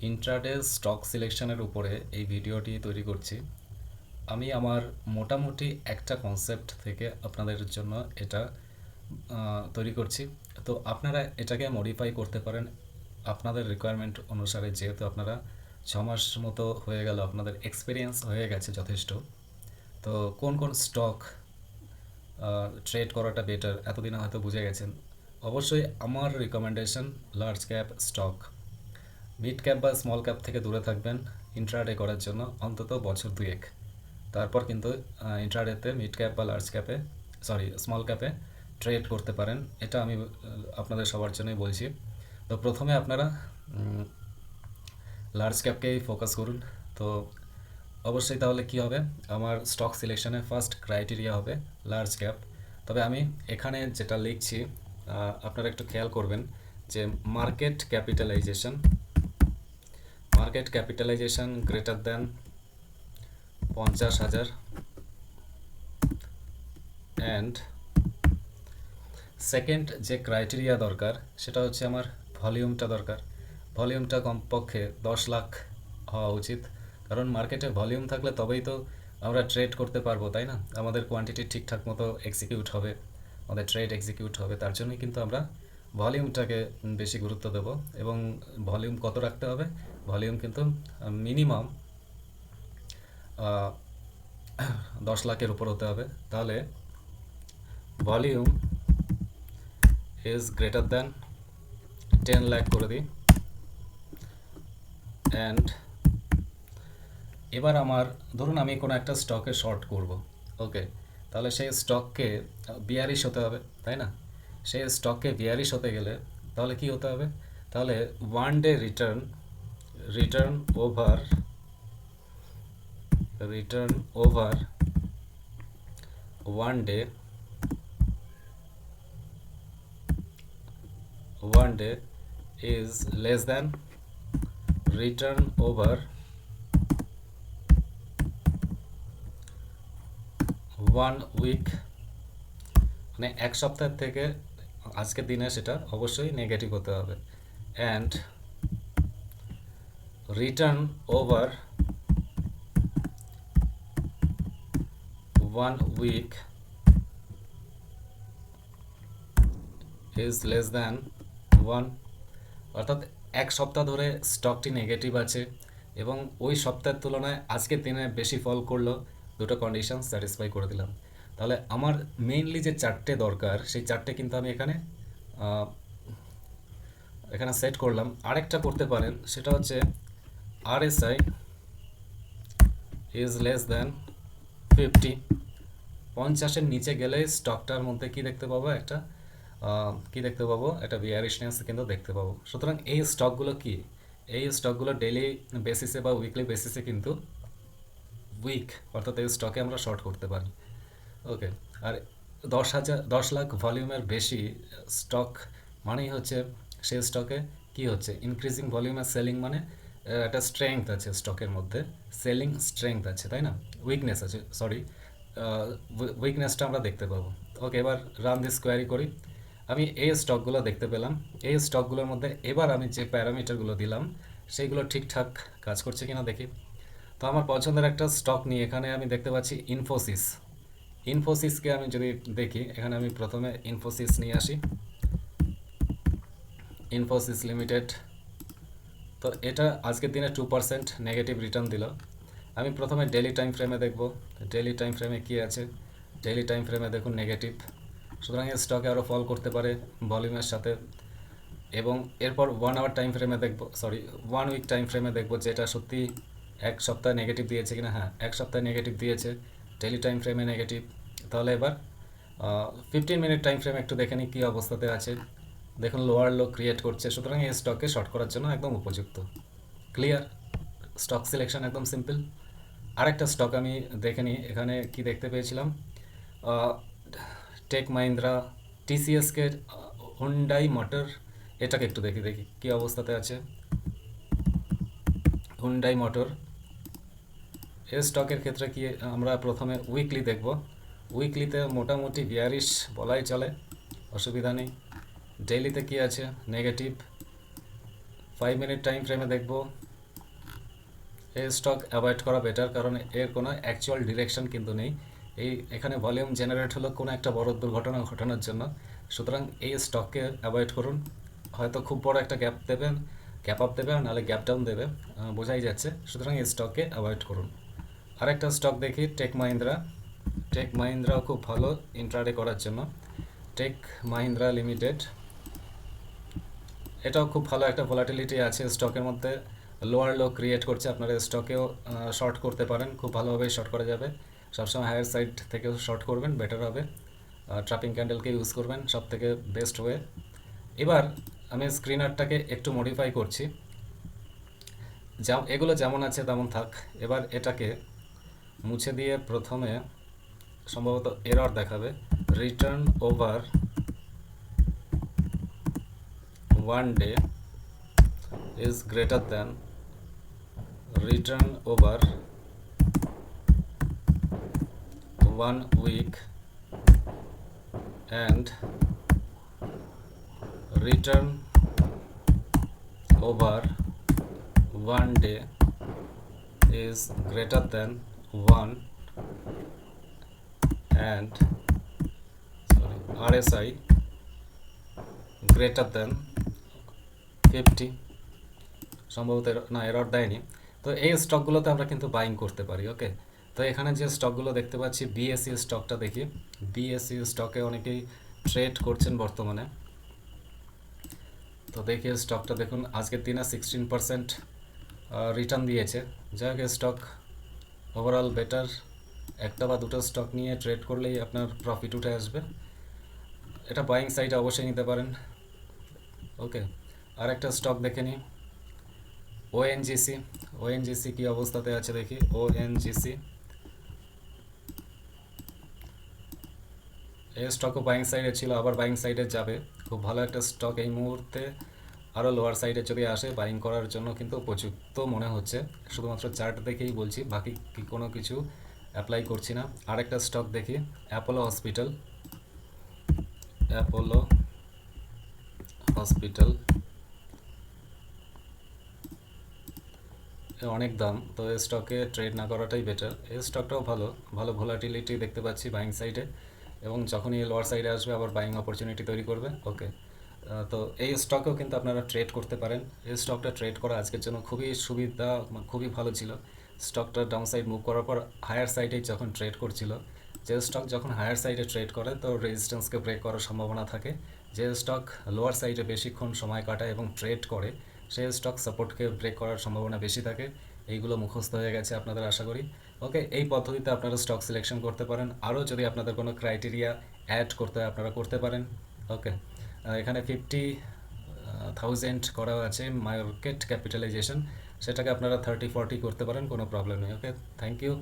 Intraday stock সিলেকশনের উপরে এই ভিডিওটি তৈরি করছি। আমি আমার মোটামুটি একটা কনসেপ্ট থেকে আপনাদের জন্য এটা তৈরি করছি। তো আপনারা এটাকে মডিফাই করতে পারেন আপনাদের রিকোয়ারমেন্ট অনুসারে, যেহেতু আপনারা 6 মাস মতো হয়ে গেল, আপনাদের এক্সপিরিয়েন্স হয়ে গেছে যথেষ্ট। তো কোন কোন স্টক ট্রেড করাটা বেটার এতদিনে হয়তো বুঝে গেছেন। অবশ্যই আমার recommendation large cap stock, mid cap বা স্মল ক্যাপ থেকে দূরে থাকবেন ইন্ট্রাডে করার জন্য অন্তত বছর দুয়েক। তারপর কিন্তু ইন্ট্রাডেতে মিড ক্যাপ বা লার্জ ক্যাপে, স্মল ক্যাপে ট্রেড করতে পারেন। এটা আমি আপনাদের সবার জন্যই বলছি। তো প্রথমে আপনারা লার্জ ক্যাপকেই ফোকাস করুন। তো অবশ্যই তাহলে কি হবে, আমার স্টক সিলেকশনের ফার্স্ট ক্রাইটেরিয়া হবে লার্জ ক্যাপ। তবে আমি এখানে যেটা লিখছি আপনারা একটু খেয়াল করবেন যে market capitalization greater than 50,000 and second যে ক্রাইটেরিয়া দরকার সেটা হচ্ছে আমার ভলিউমটা দরকার। ভলিউমটা কমপক্ষে 10 লাখ হওয়া উচিত, কারণ মার্কেটে ভলিউম থাকলে তবেই তো আমরা ট্রেড করতে পারবো, তাই না? আমাদের কোয়ান্টিটি ঠিকঠাক মতো এক্সিকিউট হবে, আমাদের ট্রেড এক্সিকিউট হবে। তার জন্যই কিন্তু আমরা ভলিউমটাকে বেশি গুরুত্ব দেব। এবং ভলিউম কত রাখতে হবে? ভলিউম কিন্তু মিনিমাম 10 লাখের উপর হতে হবে। তাহলে volume is greater than 10 lakh করে দিই। অ্যান্ড এবার আমার ধরুন আমি কোনো একটা স্টকে শর্ট করব, ওকে, তাহলে সেই স্টককে বিয়ারিশ হতে হবে, তাই না? সেই স্টককে বিয়ারিশ হতে গেলে তাহলে কি হতে হবে? তাহলে one day return over one day is less than return over 1 week, মানে এক সপ্তাহ থেকে আজকের দিনে সেটা অবশ্যই নেগেটিভ হতে হবে। And return over 1 week is less than 1, অর্থাৎ এক সপ্তাহ ধরে স্টকটি নেগেটিভ আছে এবং ওই সপ্তাহের তুলনায় আজকের দিনে বেশি ফল করলো, দুটো কন্ডিশন স্যাটিসফাই করে দিলাম। তাহলে আমার মেইনলি যে চারটে দরকার সেই চারটে কিন্তু আমি এখানে সেট করলাম। আরেকটা করতে পারেন, সেটা হচ্ছে RSI ইজ লেস দ্যান 50। 50-এর নিচে গেলে স্টকটার মধ্যে কি দেখতে পাবো? একটা বিয়ারিশনেস কিন্তু দেখতে পাবো। সুতরাং এই স্টকগুলো ডেইলি বেসিসে বা উইকলি বেসিসে কিন্তু অর্থাৎ এই স্টকে আমরা শর্ট করতে পারি, ওকে। আর 10 লাখ ভলিউমের বেশি স্টক মানেই হচ্ছে সেই স্টকে কি হচ্ছে, ইনক্রিজিং ভলিউমের সেলিং, মানে একটা স্ট্রেংথ আছে স্টকের মধ্যে, সেলিং স্ট্রেংথ আছে, তাই না? উইকনেসটা আমরা দেখতে পাবো। ওকে, এবার রান দিস কোয়ারি করি। আমি এই স্টকগুলো দেখতে পেলাম। এই স্টকগুলোর মধ্যে এবার আমি যে প্যারামিটারগুলো দিলাম সেইগুলো ঠিকঠাক কাজ করছে কিনা দেখি। তো আমার পছন্দের একটা স্টক নিয়ে এখানে আমি দেখতে পাচ্ছি ইনফোসিসকে আমি যদি দেখি, এখানে আমি প্রথমে ইনফোসিস নিয়ে আসি, ইনফোসিস লিমিটেড। তো এটা আজকের দিনে 2% নেগেটিভ রিটার্ন দিল। আমি প্রথমে ডেলি টাইম ফ্রেমে দেখব, ডেলি টাইম ফ্রেমে কী আছে। ডেলি টাইম ফ্রেমে দেখুন নেগেটিভ, সুতরাং এই স্টকে আরও ফল করতে পারে ভলিউমের সাথে। এবং এরপর 1 উইক টাইম ফ্রেমে দেখব যে এটা সত্যি এক সপ্তাহে নেগেটিভ দিয়েছে কিনা। হ্যাঁ, এক সপ্তাহে নেগেটিভ দিয়েছে, ডেলি টাইম ফ্রেমে নেগেটিভ। তাহলে এবার 15 মিনিট টাইম ফ্রেম একটু দেখে নিই কী অবস্থাতে আছে। দেখুন লোয়ার লো ক্রিয়েট করছে, সুতরাং এই স্টককে শর্ট করার জন্য একদম উপযুক্ত। ক্লিয়ার, স্টক সিলেকশন একদম সিম্পল। আরেকটা স্টক আমি দেখে নিই, এখানে কি দেখতে পেয়েছিলাম, টেক মাহিন্দ্রা, টিসিএসকে, হুন্ডাই মোটর, এটাকে একটু দেখি কী অবস্থাতে আছে। হুন্ডাই মোটর এই স্টকের ক্ষেত্রে কি আমরা প্রথমে উইকলি দেখব। উইকলিতে মোটামুটি বিয়ারিশ বলাই চলে, অসুবিধা নেই। ডেইলিতে কি আছে? নেগেটিভ 5 মিনিট টাইম ফ্রেমে দেখব। এই স্টক অ্যাভয়েড করা বেটার, কারণ এর কোনো অ্যাকচুয়াল ডিরেকশন কিন্তু নেই। এখানে ভলিউম জেনারেট হলো কোনো একটা বড় দুর্ঘটনা ঘটানোর জন্য, সুতরাং এই স্টককে অ্যাভয়েড করুন। হয়তো খুব বড় একটা গ্যাপ আপ দেবে, নাহলে গ্যাপ ডাউন দেবে, বোঝাই যাচ্ছে। সুতরাং এই স্টককে অ্যাভয়েড করুন। আরেকটা স্টক দেখি, টেক মাহিন্দ্রাও খুব ভালো ইন্ট্রাডে করার জন্য। টেক মাহিন্দ্রা লিমিটেড, এটাও খুব ভালো একটা ভোলাটিলিটি আছে স্টকের মধ্যে, লোয়ার লো ক্রিয়েট করছে। আপনারা স্টকেও শর্ট করতে পারেন, খুব ভালোভাবেই শর্ট করা যাবে। সবসময় হায়ার সাইড থেকেও শর্ট করবেন, বেটার হবে। ট্র্যাপিং ক্যান্ডেলকে ইউজ করবেন, সব থেকে বেস্ট ওয়ে। এবার আমি স্ক্রিনারটাকে একটু মডিফাই করছি, এগুলো যেমন আছে তেমন থাক। এবার এটাকে মুছে দিয়ে প্রথমে সম্ভবত এরর দেখাবে, return over 1 day is greater than return over 1 week and return over 1 day is greater than 1 and RSI greater than 50, সম্ভবত না, এরর দেয়নি। তো এই স্টকগুলোতে আমরা কিন্তু বাইং করতে পারি। ওকে, তো এখানে যে স্টকগুলো দেখতে পাচ্ছি, বিএসসি স্টকটা দেখি। বিএসসি স্টকে অনেকেই ট্রেড করছেন বর্তমানে। তো দেখি স্টকটা দেখুন, আজকের দিনে 16% রিটার্ন দিয়েছে। যাই হোক, স্টক ওভারঅল বেটার। একটা বা দুটো স্টক নিয়ে ট্রেড করলেই আপনার প্রফিট উঠে আসবে। এটা বাইং সাইডে অবশ্যই নিতে পারেন। ওকে, আর একটা স্টক দেখে নিই, ওএনজিসি কি অবস্থাতে আছে দেখি। ওএনজিসি, এই স্টকও বাইং সাইডে ছিল, আবার বাইং সাইডে যাবে। খুব ভালো একটা স্টক এই মুহূর্তে। আরও লোয়ার সাইডে যদি আসে, বাইং করার জন্য কিন্তু উপযুক্ত মনে হচ্ছে। শুধুমাত্র চার্ট দেখেই বলছি, বাকি কোনো কিছু অ্যাপ্লাই করছি না। আরেকটা স্টক দেখি, অ্যাপোলো হসপিটাল, অনেক দাম, তো এই স্টকে ট্রেড না করাটাই বেটার। এই স্টকটাও ভালো ভোলাটিলিটি দেখতে পাচ্ছি বাইং সাইডে, এবং যখনই লোয়ার সাইডে আসবে আবার বাইং অপরচুনিটি তৈরি করবে। ওকে, তো এই স্টকেও কিন্তু আপনারা ট্রেড করতে পারেন। এই স্টকটা ট্রেড করা আজকের জন্য খুবই সুবিধা, খুবই ভালো ছিল। স্টকটা ডাউন সাইড মুভ করার পর হায়ার সাইডে যখন ট্রেড করছিল, যে স্টক যখন হায়ার সাইডে ট্রেড করে তো রেজিস্ট্যান্সকে ব্রেক করার সম্ভাবনা থাকে। যে স্টক লোয়ার সাইডে বেশিক্ষণ সময় কাটায় এবং ট্রেড করে, সেই স্টক সাপোর্টকে ব্রেক করার সম্ভাবনা বেশি থাকে। এইগুলো মুখস্থ হয়ে গেছে আপনাদের, আশা করি। ওকে, এই পদ্ধতিতে আপনারা স্টক সিলেকশন করতে পারেন। আরও যদি আপনাদের কোনো ক্রাইটেরিয়া অ্যাড করতে হয়, আপনারা করতে পারেন। ওকে, এখানে 50,000 করা আছে মার্কেট ক্যাপিটালাইজেশন, সেটাকে আপনারা 30-40 করতে পারেন, কোনো প্রবলেম নেই। ওকে, থ্যাংক ইউ।